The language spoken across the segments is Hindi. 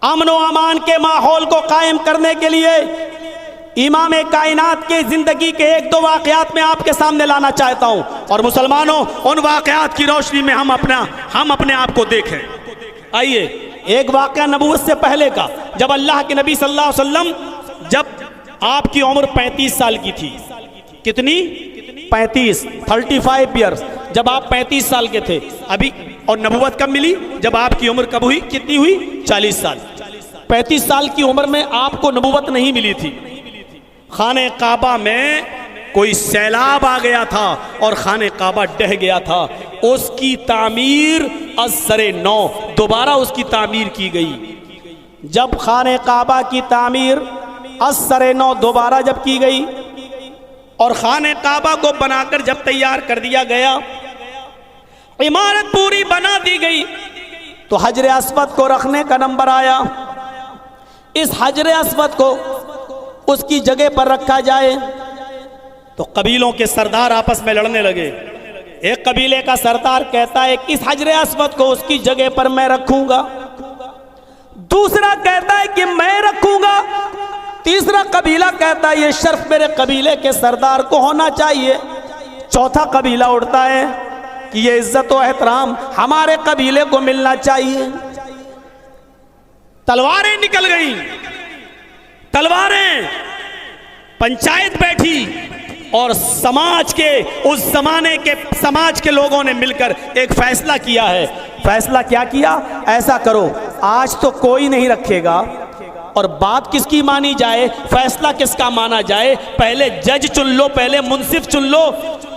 अमन व अमान के माहौल को कायम करने के लिए इमाम कायनात की जिंदगी के एक दो वाकयात में आपके सामने लाना चाहता हूं। और मुसलमानों, उन वाकयात की रोशनी में हम अपने आप को देखें। आइए, एक वाकया नबूवत से पहले का, जब अल्लाह के नबी सल्लल्लाहु अलैहि वसल्लम, जब आपकी उम्र 35 साल की थी। कितनी? 35, 35 ईयर्स। जब आप 35 साल के थे अभी, और नबूवत कब मिली? जब आपकी उम्र कब हुई? कितनी हुई? 40 साल। 35 साल की उम्र में आपको नबूवत नहीं मिली थी। खाने काबा में कोई सैलाब आ गया था और खाने काबा डह गया था। उसकी तामीर असरे नौ, दोबारा उसकी तामीर की गई। जब खाने काबा की तामीर असरे नौ दोबारा जब की गई और खाने काबा को बनाकर जब तैयार कर दिया गया, इमारत पूरी बना दी गई, तो हजर अस्वद को रखने का नंबर आया। इस हजर अस्वद को उसकी जगह पर रखा जाए तो कबीलों के सरदार आपस में लड़ने लगे। एक कबीले का सरदार कहता है कि इस हजर अस्वद को उसकी जगह पर मैं रखूंगा। दूसरा कहता है कि मैं रखूंगा। तीसरा कबीला कहता है ये शर्फ मेरे कबीले के सरदार को होना चाहिए। चौथा कबीला उठता है कि ये इज्जत और एहतराम हमारे कबीले को मिलना चाहिए। तलवारें निकल गई, तलवारें। पंचायत बैठी और समाज के, उस जमाने के समाज के लोगों ने मिलकर एक फैसला किया है। फैसला क्या किया? ऐसा करो, आज तो कोई नहीं रखेगा और बात किसकी मानी जाए, फैसला किसका माना जाए? पहले जज चुन लो, पहले मुंसिफ चुन लो।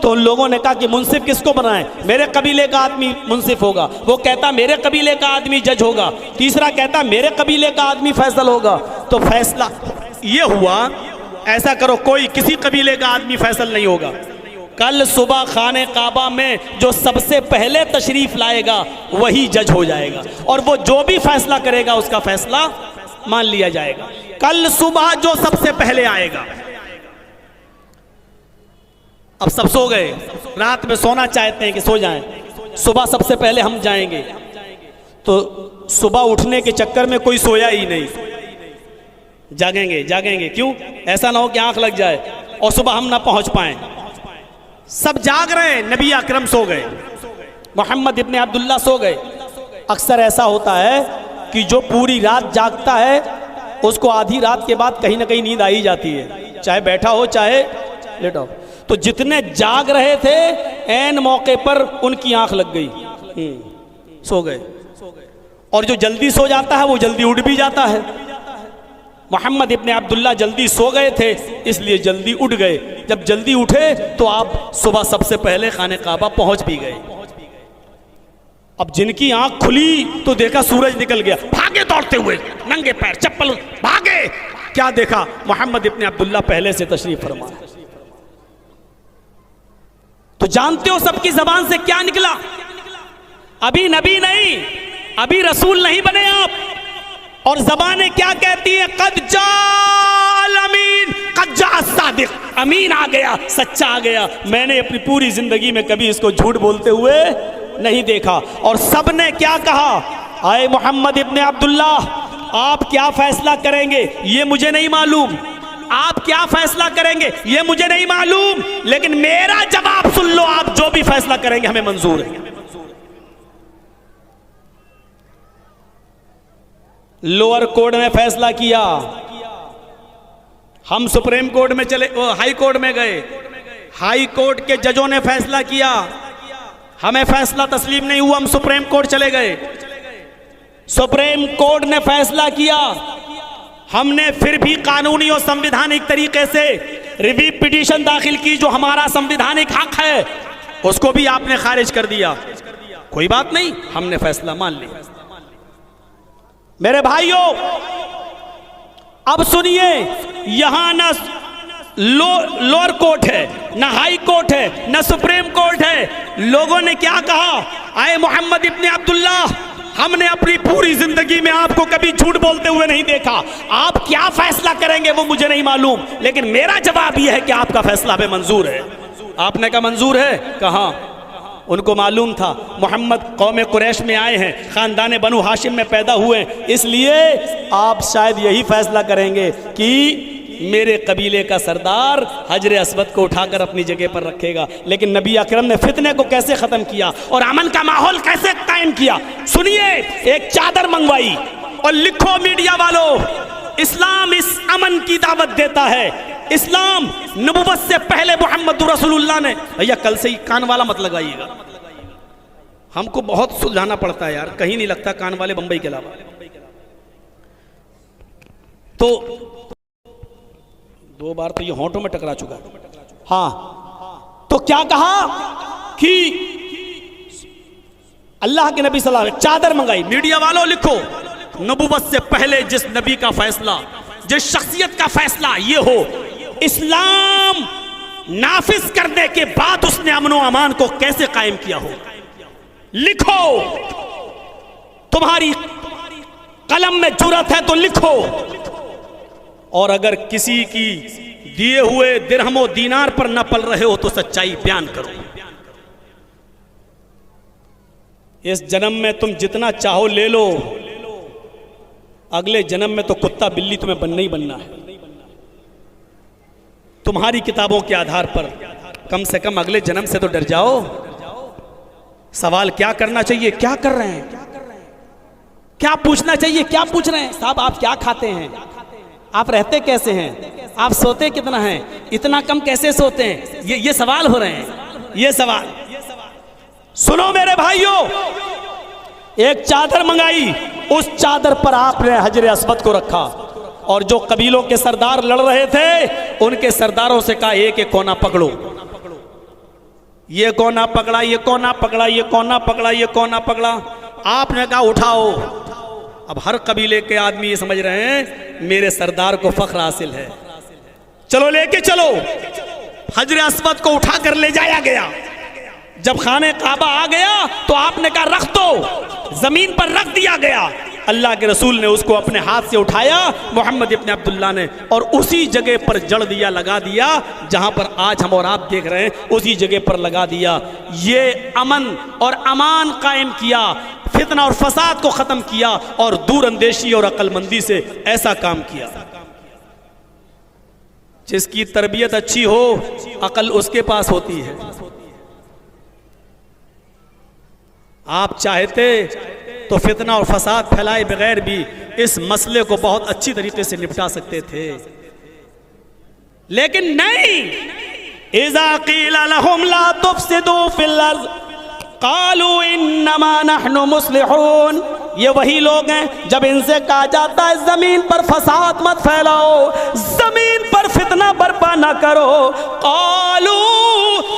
तो उन लोगों ने कहा कि मुंसिफ किसको बनाएं? मेरे कबीले का आदमी मुंसिफ होगा। वो कहता मेरे कबीले का आदमी जज होगा। तीसरा कहता मेरे कबीले का आदमी फैसल होगा। तो फैसला ये हुआ, ऐसा करो, कोई किसी कबीले का आदमी फैसल नहीं होगा। कल सुबह खाने काबा में जो सबसे पहले तशरीफ लाएगा वही जज हो जाएगा और वो जो भी फैसला करेगा उसका फैसला मान लिया जाएगा। कल सुबह जो सबसे पहले आएगा। अब सब सो गए, रात में सोना चाहते हैं कि सो जाएं, सुबह सबसे पहले हम जाएंगे। तो सुबह उठने के चक्कर में कोई सोया ही नहीं। जागेंगे जागेंगे, क्यों? ऐसा ना हो कि आंख लग जाए और सुबह हम ना पहुंच पाए। सब जाग रहे हैं, नबी अकरम सो गए, मोहम्मद इब्ने अब्दुल्ला सो गए। अक्सर ऐसा होता है कि जो पूरी रात जागता है उसको आधी रात के बाद कहीं ना कहीं नींद आ ही जाती है, चाहे बैठा हो चाहे लेटा हो। तो जितने जाग रहे थे ऐन मौके पर उनकी आंख लग गई, सो गए। और जो जल्दी सो जाता है वो जल्दी उठ भी जाता है। मोहम्मद इब्ने अब्दुल्ला जल्दी सो गए थे इसलिए जल्दी उठ गए। जब जल्दी उठे तो आप सुबह सबसे पहले खाने काबा पहुंच भी गए। अब जिनकी आंख खुली तो देखा सूरज निकल गया, भागे दौड़ते हुए, नंगे पैर, चप्पल, भागे। क्या देखा? मोहम्मद इब्ने अब्दुल्ला पहले से तशरीफ फरमा। तो जानते हो सबकी जबान से क्या निकला? अभी नबी नहीं, अभी रसूल नहीं बने आप, और जबानें क्या कहती है? कद जाअल अमीन, कद जाअ सादिक। अमीन आ गया, सच्चा आ गया। मैंने अपनी पूरी जिंदगी में कभी इसको झूठ बोलते हुए नहीं देखा। और सबने क्या कहा? आए मोहम्मद इब्ने अब्दुल्ला, आप क्या फैसला करेंगे ये मुझे नहीं मालूम, आप क्या फैसला करेंगे ये मुझे नहीं मालूम, लेकिन मेरा जवाब सुन लो, आप जो भी फैसला करेंगे हमें मंजूर है। लोअर कोर्ट ने फैसला किया, हम सुप्रीम कोर्ट में चले, हाई कोर्ट में गए, हाई कोर्ट के जजों ने फैसला किया, हमें फैसला तस्लीम नहीं हुआ, हम सुप्रीम कोर्ट चले गए, सुप्रीम कोर्ट ने फैसला किया, हमने फिर भी कानूनी और संवैधानिक तरीके से रिव्यू पिटीशन दाखिल की, जो हमारा संवैधानिक हक है उसको भी आपने खारिज कर दिया। कोई बात नहीं, हमने फैसला मान लिया। मेरे भाइयों, अब सुनिए, यहां ना लोअर कोर्ट है, ना हाई कोर्ट है, ना सुप्रीम कोर्ट है। लोगों ने क्या कहा? आए मोहम्मद इब्ने अब्दुल्ला, हमने अपनी पूरी जिंदगी में आपको कभी झूठ बोलते हुए नहीं देखा, आप क्या फैसला करेंगे वो मुझे नहीं मालूम, लेकिन मेरा जवाब यह है कि आपका फैसला हमें मंजूर है। आपने कहा मंजूर है? कहा उनको मालूम था मोहम्मद कौम कुरैश में आए हैं, ख़ानदान बनु हाशिम में पैदा हुए, इसलिए आप शायद यही फैसला करेंगे कि मेरे कबीले का सरदार हजर अस्वद को उठाकर अपनी जगह पर रखेगा। लेकिन नबी अकरम ने फितने को कैसे ख़त्म किया और अमन का माहौल कैसे कायम किया, सुनिए। एक चादर मंगवाई और लिखो मीडिया वालों, इस्लाम इस अमन की दावत देता है। इस्लाम नबुवत से पहले मोहम्मद रसूलुल्लाह ने, भैया कल से ही कान वाला मत लगाइएगा, हमको बहुत सुलझाना पड़ता है यार, कहीं नहीं लगता कान वाले बंबई के अलावा। तो 2 बार तो ये होंठों में टकरा चुका है। हाँ, तो क्या कहा कि अल्लाह के नबी सल्लल्लाहु अलैहि वसल्लम चादर मंगाई। मीडिया वालों लिखो, नबुवत से पहले जिस नबी का फैसला, जिस शख्सियत का फैसला ये हो, इस्लाम नाफिज करने के बाद उसने अमन व अमान को कैसे कायम किया हो, लिखो। तुम्हारी कलम में जुर्रत है तो लिखो। और अगर किसी की दिए हुए दिरहमो दीनार पर न पल रहे हो तो सच्चाई बयान करो। इस जन्म में तुम जितना चाहो ले लो, अगले जन्म में तो कुत्ता बिल्ली तुम्हें बनना ही बनना है। तुम्हारी किताबों के आधार पर कम से कम अगले जन्म से तो डर जाओ। सवाल क्या करना चाहिए, क्या कर रहे हैं, क्या पूछना चाहिए, क्या पूछ रहे हैं। साहब आप क्या खाते हैं, आप रहते कैसे हैं, आप सोते कितना हैं, इतना कम कैसे सोते हैं, ये सवाल हो रहे हैं, ये सवाल। सुनो मेरे भाइयों, एक चादर मंगाई, उस चादर पर आपने हजर अस्वद को रखा और जो कबीलों के सरदार लड़ रहे थे उनके सरदारों से कहा एक एक कोना पकड़ो। ये कोना पकड़ा, ये कोना पकड़ा, ये कोना पकड़ा, ये कोना पकड़ा। आपने कहा उठाओ। अब हर कबीले के आदमी ये समझ रहे हैं मेरे सरदार को फख्र हासिल है, चलो लेके चलो। हजर अस्वद को उठाकर ले जाया गया। जब खाने काबा आ गया तो आपने कहा रख दो, जमीन पर रख दिया गया। अल्लाह के रसूल ने उसको अपने हाथ से उठाया, मोहम्मद इब्न अब्दुल्लाह ने, और उसी जगह पर जड़ दिया, लगा दिया जहां पर आज हम और आप देख रहे हैं, उसी जगह पर लगा दिया। ये अमन और अमान कायम किया, फितना और फसाद को खत्म किया और दूरअंदेशी और अक्लमंदी से ऐसा काम किया। जिसकी तरबियत अच्छी हो अकल उसके पास होती है। आप चाहते तो फितना और फसाद फैलाए बगैर भी इस मसले को बहुत अच्छी तरीके से निपटा सकते थे, लेकिन नहीं। इज़ा क़ील लहुम ला तुफ़सिदू फिल अर्ज़ क़ालू इन्नमा नहनु मुस्लिहून। ये वही लोग हैं जब इनसे कहा जाता है जमीन पर फसाद मत फैलाओ, जमीन पर फितना बर्पा ना करो, क़ालू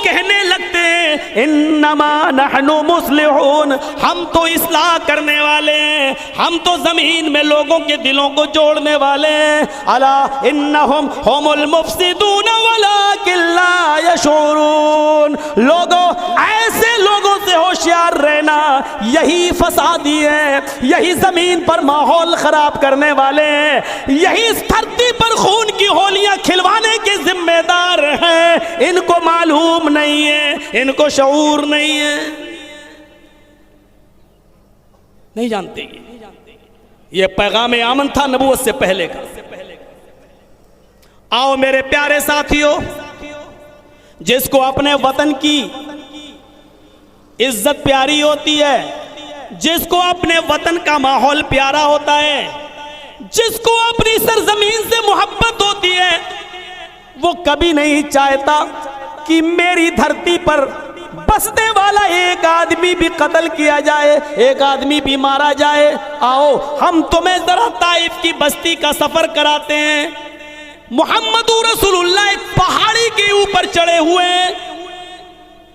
कहने लगते इन्नमा नहनु मुस्लिहून, हम तो इस्लाह करने वाले हैं, हम तो जमीन में लोगों के दिलों को जोड़ने वाले हैं। अला इन्नहुम हुमुल मुफ़सिदून वलाकिन ला यशऊरून। लोगों, ऐसे लोगों से होशियार रहना, यही फसादी है, यही जमीन पर माहौल खराब करने वाले हैं, यही इस धरती पर खून की होलियां खिलवाने के जिम्मेदार हैं। इनको मालूम नहीं है, इनको शऊर नहीं है, नहीं जानते। ये पैगाम आमन था नबूवत से पहले का। आओ मेरे प्यारे साथियों, जिसको अपने वतन की इज्जत प्यारी होती है, जिसको अपने वतन का माहौल प्यारा होता है, जिसको अपनी सरजमीन से मोहब्बत होती है, वो कभी नहीं चाहता कि मेरी धरती पर बसने वाला एक आदमी भी कत्ल किया जाए, एक आदमी भी मारा जाए। आओ हम तुम्हें जरा ताइफ की बस्ती का सफर कराते हैं। मोहम्मद रसूलुल्लाह एक पहाड़ी के ऊपर चढ़े हुए हैं,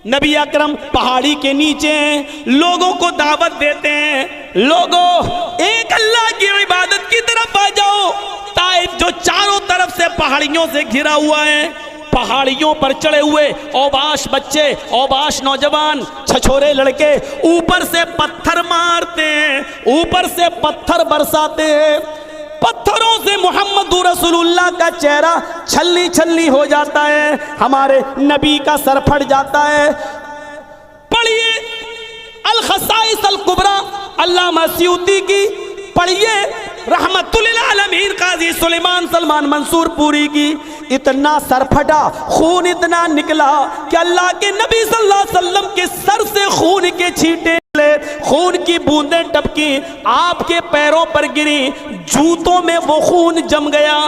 नबी अकरम पहाड़ी के नीचे हैं, लोगों को दावत देते हैं, लोगों एक अल्लाह की इबादत की तरफ आ जाओ। ताइफ जो चारों तरफ से पहाड़ियों से घिरा हुआ है, पहाड़ियों पर चढ़े हुए औबाश बच्चे, औबाश नौजवान, छछोरे लड़के ऊपर से पत्थर मारते हैं, ऊपर से पत्थर बरसाते हैं। पत्थरों से मोहम्मद रसूलुल्लाह का चेहरा छल्ली छल्ली हो जाता है, हमारे नबी का सर फट जाता है। पढ़िए अल खसाइस अल कुबरा अल्लामा सियूती की पढ़िए, रहमतुल आलमीन काजी सुलेमान सलमान मंसूर पूरी की। इतना सर फटा, खून इतना निकला कि अल्लाह के नबी सल्लल्लाहु अलैहि वसल्लम के सर से खून के छींटे, खून की बूंदें टपकी, आपके पैरों पर गिरी, जूतों में वो खून जम गया।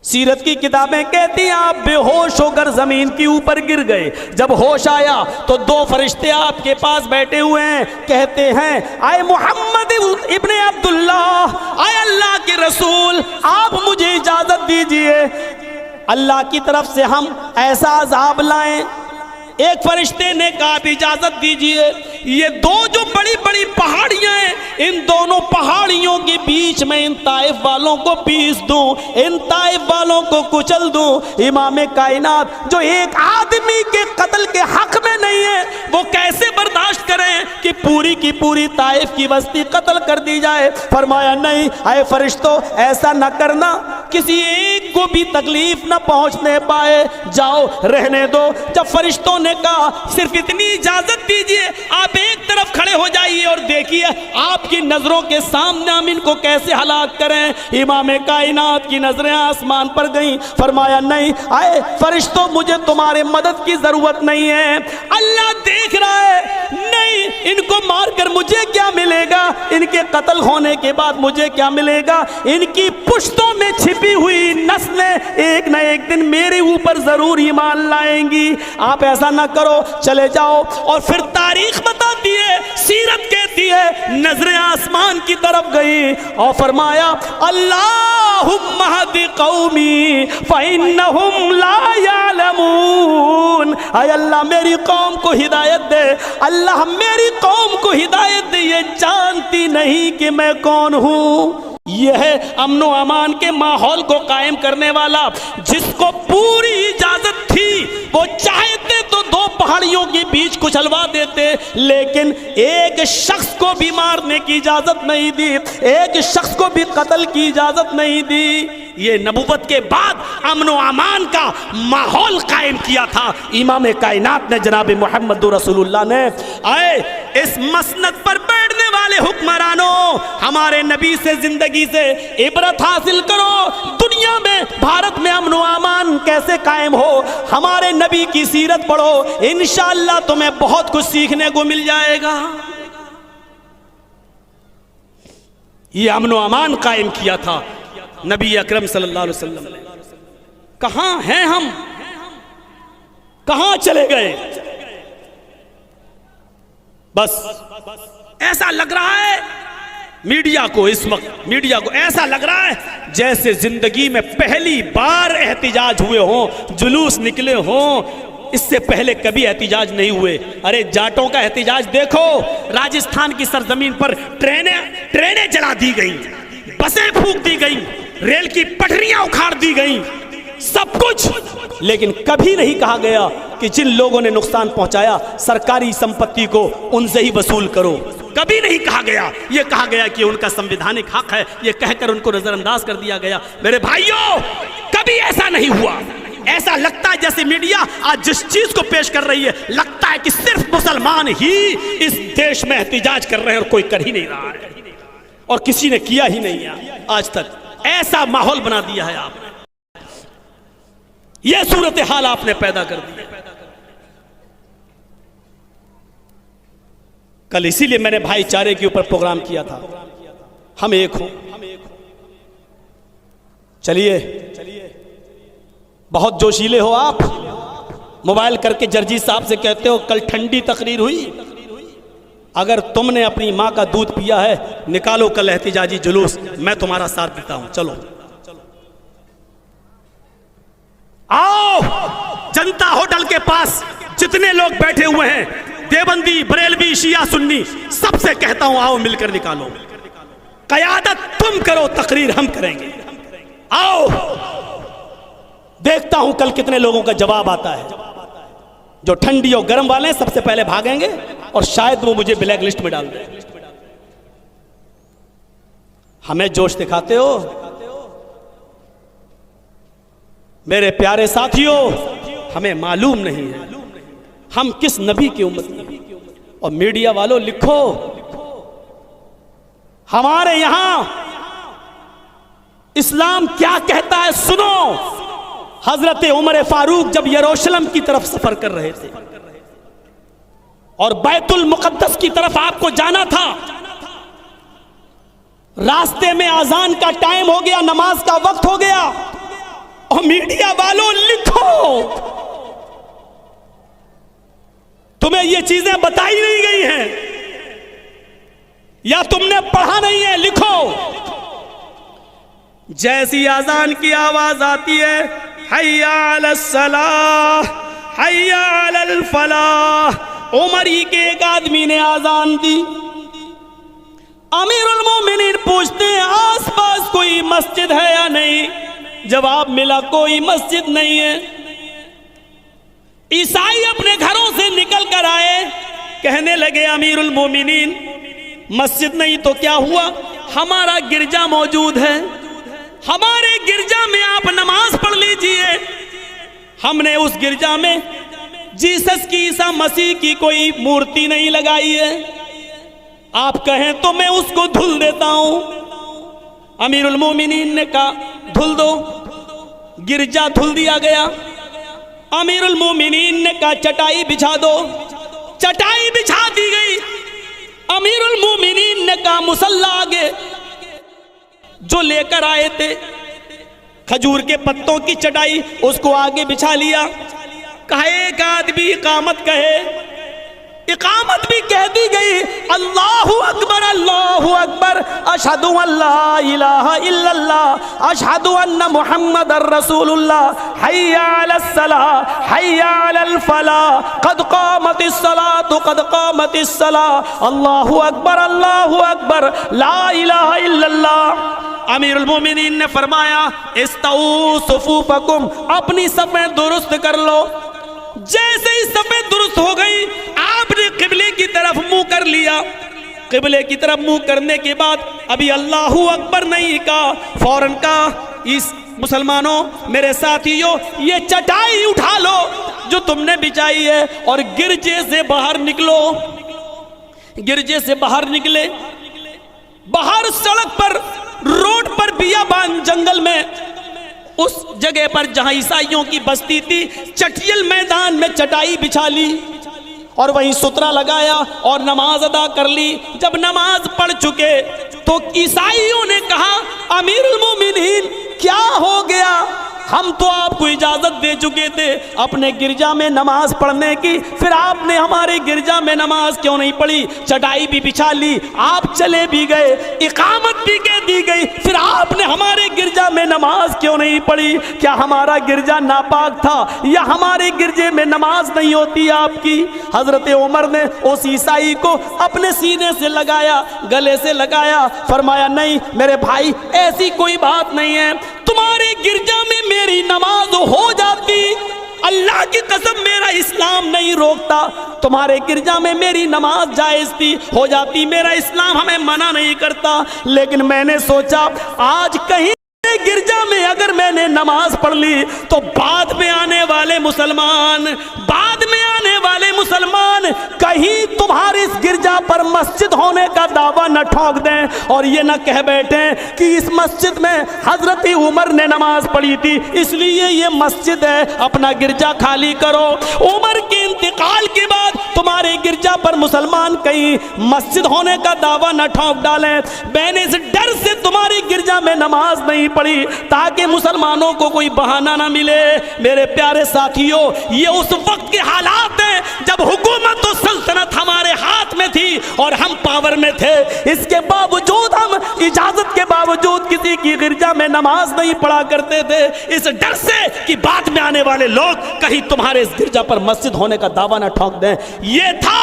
सीरत की किताबें कहती हैं आप बेहोश होकर जमीन के ऊपर गिर गए। जब होश आया तो दो फरिश्ते आपके पास बैठे हुए हैं, कहते हैं आए मोहम्मद इब्ने अब्दुल्लाह, आए अल्लाह के रसूल, आप मुझे इजाजत दीजिए, अल्लाह की तरफ से हम ऐसा अजाब लाएं। एक फरिश्ते ने कहा आप इजाजत दीजिए, ये दो जो बड़ी बड़ी पहाड़ियां हैं, इन दोनों पहाड़ियों के बीच में इन ताइफ वालों को पीस दूं, इन ताइफ वालों को कुचल दूं। इमाम कायनात जो एक आदमी के कत्ल के हक में नहीं है, वो कैसे बर्दाश्त करें कि पूरी की पूरी ताइफ की बस्ती कत्ल कर दी जाए। फरमाया नहीं, आए फरिश्तों ऐसा न करना, किसी एक को भी तकलीफ न पहुंचने पाए, जाओ रहने दो। जब फरिश्तों ने कहा सिर्फ इतनी इजाजत दीजिए, आप एक तरफ खड़े हो जाइए और देखिए आपकी नजरों के सामने हम इनको कैसे हलाक करें। इमाम कायनात की नजरें आसमान पर गईं। फरमाया नहीं, आए फरिश्तों मुझे तुम्हारे मदद की जरूरत नहीं है, अल्लाह देख रहा है। नहीं, इनको मारकर मुझे क्या मिलेगा, इनके कत्ल होने के बाद मुझे क्या मिलेगा, इनकी पुश्तों में छिपी हुई नस्लें एक न एक दिन मेरे ऊपर जरूर ईमान लाएंगी। आप ऐसा ना करो, चले जाओ। और फिर तारीख बताती है, सीरत कहती है, नजरें आसमान की तरफ गई और फरमाया अल्लाहुम्मा हदी कौमी फइन्नहुम ला यालमून, आय अल्लाह मेरी कौम को हिदायत दे, अल्लाह मेरी कौम को हिदायत दे, ये जानती नहीं कि मैं कौन हूं। यह है अमन व अमान के माहौल को कायम करने वाला, जिसको पूरी इजाजत थी, वो चाहते तो दो पहाड़ियों के बीच कुचलवा देते, लेकिन एक शख्स को भी मारने की इजाजत नहीं दी, एक शख्स को भी कत्ल की इजाजत नहीं दी। ये नबूवत के बाद अमन व अमान का माहौल कायम किया था इमाम कायनात ने, जनाब मोहम्मद रसूलुल्लाह ने। आए इस मसनद पर बैठने वाले हुक्मरानों, हमारे नबी से जिंदगी से इबरत हासिल करो। दुनिया में भारत में अमन व अमान कैसे कायम हो, हमारे नबी की सीरत पढ़ो, इंशाअल्लाह तुम्हें बहुत कुछ सीखने को मिल जाएगा। ये अमन व अमान कायम किया था नबी अकरम सल्लल्लाहु अलैहि वसल्लम ने। कहां हैं हम, कहां चले गए? बस ऐसा लग रहा है मीडिया को, इस वक्त मीडिया को ऐसा लग रहा है जैसे जिंदगी में पहली बार एहतिजाज हुए हों, जुलूस निकले हों, इससे पहले कभी एहतिजाज नहीं हुए। अरे जाटों का एहतिजाज देखो, राजस्थान की सरजमीन पर ट्रेनें जला दी गई, बसें फूंक दी गई, रेल की पटरियां उखाड़ दी गई, सब कुछ। लेकिन कभी नहीं कहा गया कि जिन लोगों ने नुकसान पहुंचाया सरकारी संपत्ति को उनसे ही वसूल करो। कभी नहीं कहा गया। यह कहा गया कि उनका संवैधानिक हक है, यह कहकर उनको नजरअंदाज कर दिया गया। मेरे भाइयों, कभी ऐसा नहीं हुआ। ऐसा लगता है जैसे मीडिया आज जिस चीज को पेश कर रही है, लगता है कि सिर्फ मुसलमान ही इस देश में एहतिजाज कर रहे हैं और कोई कर ही नहीं रहा है, और किसी ने किया ही नहीं है आज तक। ऐसा माहौल बना दिया है आपने, यह सूरत हाल आपने पैदा कर दी। कल इसीलिए मैंने भाईचारे के ऊपर प्रोग्राम किया था, हम एक हो। चलिए, बहुत जोशीले हो आप, मोबाइल करके जर्जी साहब से कहते हो कल ठंडी तकरीर हुई। अगर तुमने अपनी मां का दूध पिया है, निकालो कल एहतिजाजी जुलूस, मैं तुम्हारा साथ देता हूं। चलो आओ, जनता होटल के पास जितने लोग बैठे हुए हैं, देवबंदी, बरेलवी, शिया, सुन्नी, सबसे कहता हूं आओ मिलकर निकालो। कयादत तुम करो, तकरीर हम करेंगे। आओ, देखता हूं कल कितने लोगों का जवाब आता है। जो ठंडी और गर्म वाले हैं सबसे पहले भागेंगे और शायद वो मुझे ब्लैक लिस्ट में डाल दें। हमें जोश दिखाते हो मेरे प्यारे साथियों, हमें मालूम नहीं है हम किस नबी की उम्मत हैं। और मीडिया वालों लिखो, हमारे यहां इस्लाम क्या कहता है सुनो। हजरत उमर फारूक जब यरूशलेम की तरफ सफर कर रहे थे और बैतुल मुकद्दस की तरफ आपको जाना था, रास्ते में अजान का टाइम हो गया, नमाज का वक्त हो गया, और मीडिया वालों लिखो, तुम्हें ये चीजें बताई नहीं गई हैं या तुमने पढ़ा नहीं है, लिखो। जैसी अजान की आवाज आती है, हय्या अलस सलाह हय्या अलल फलाह, उमर ही के एक आदमी ने आजान दी। अमीरुल मोमिनीन पूछते हैं आसपास कोई मस्जिद है या नहीं। जवाब मिला कोई मस्जिद नहीं है। ईसाई अपने घरों से निकल कर आए, कहने लगे अमीरुल मोमिनीन मस्जिद नहीं तो क्या हुआ, हमारा गिरजा मौजूद है, हमारे गिरजा में आप नमाज पढ़ लीजिए। हमने उस गिरजा में जीसस की, ईसा मसीह की कोई मूर्ति नहीं लगाई है, आप कहें तो मैं उसको धुल देता हूं। अमीरुल मोमिनीन ने कहा धुल दो। गिरजा धुल दिया गया। अमीरुल मोमिनीन ने कहा चटाई बिछा दो। चटाई बिछा दी गई। अमीरुल मोमिनीन ने कहा मुसल्ला आगे, जो लेकर आए थे खजूर के पत्तों की चटाई, उसको आगे बिछा लिया। कहा एक आदमी इकामत कहे, इकामत भी कह दी गई, अल्लाहु अकबर अल्लाहु अकबर, अशहदु अल्ला इलाहा इल्लल्लाह अशहदु अन्ना मुहम्मदर रसूलुल्लाह, हय्या अलस सलाह हय्या अलल फलाह, कद कामतिस सलातु कद कामतिस सलाह, अल्लाहु अकबर ला इलाहा इल्लल्लाह। अमीरुल मोमिनीन ने फरमाया इस्तऊ सुफूफकुम, अपनी सफ़ें दुरुस्त कर लो। जैसे ही सफ़ें दुरुस्त हो गई, आपने किबले की तरफ मुंह कर लिया। किबले की तरफ मुंह करने के बाद अभी अल्लाहू अकबर नहीं कहा, फौरन कहा इस मुसलमानों मेरे साथियों ये चटाई उठा लो जो तुमने बिछाई है और गिरजे से बाहर निकलो। गिरजे से बाहर निकले। बाहर सड़क पर, रोड पर, बियाबान जंगल में, उस जगह पर जहां ईसाइयों की बस्ती थी, चटियल मैदान में चटाई बिछा ली और वहीं सुतरा लगाया और नमाज अदा कर ली। जब नमाज पढ़ चुके तो ईसाइयों ने कहा अमीरुल मोमिनीन क्या हो गया, हम तो आपको इजाजत दे चुके थे अपने गिरजा में नमाज पढ़ने की, फिर आपने हमारे गिरजा में नमाज क्यों नहीं पढ़ी? चटाई भी बिछा ली, आप चले भी गए, इकामत भी कह दी गई, फिर आपने हमारे गिरजा में नमाज क्यों नहीं पढ़ी? क्या हमारा गिरजा नापाक था या हमारे गिरजे में नमाज नहीं होती आपकी? हजरत उमर ने उस ईसाई को अपने सीने से लगाया, गले से लगाया, फरमाया नहीं मेरे भाई ऐसी कोई बात नहीं है, तुम्हारे गिरजा में मेरी नमाज हो जाती, अल्लाह की कसम मेरा इस्लाम नहीं रोकता, तुम्हारे गिरजा में मेरी नमाज जायज थी, हो जाती, मेरा इस्लाम हमें मना नहीं करता, लेकिन मैंने सोचा आज कहीं गिरजा में अगर मैंने नमाज पढ़ ली तो बाद में आने वाले मुसलमान कहीं तुम्हारे इस गिरजा पर मस्जिद होने का दावा न ठोक दें और ये न कह बैठे कि इस मस्जिद में हजरत उमर ने नमाज पढ़ी थी इसलिए ये मस्जिद है, अपना गिरजा खाली करो। उमर के इंतकाल के बाद तुम्हारे गिरजा पर मुसलमान कहीं मस्जिद होने का दावा न ठोक डालें। मैंने इस डर से तुम्हारे गिरजा में नमाज नहीं पढ़ी ताकि मुसलमानों को कोई बहाना ना मिले। मेरे प्यारे साथियों, ये उस वक्त के हालात हैं जब हुकूमत और सल्तनत हमारे हाथ में थी और हम पावर में थे, इसके बावजूद हम इजाजत के बावजूद किसी की गिरजा में नमाज नहीं पढ़ा करते थे इस डर से कि बाद में आने वाले लोग कहीं तुम्हारे इस गिरजा पर मस्जिद होने का दावा ना ठोक दें। ये था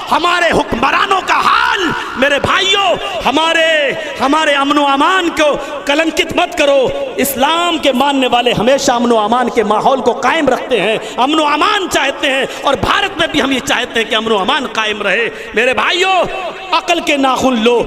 हमारे हुक्मरानों का हाल। मेरे भाइयों, हमारे अमनो अमान को कलंकित मत करो। इस्लाम के मानने वाले हमेशा अमनो अमान के माहौल को कायम रखते हैं, अमनो अमान चाहते हैं और भारत में भी हम ये चाहते हैं कि अमनो अमान कायम रहे। मेरे भाइयों, अकल के नाखून लो,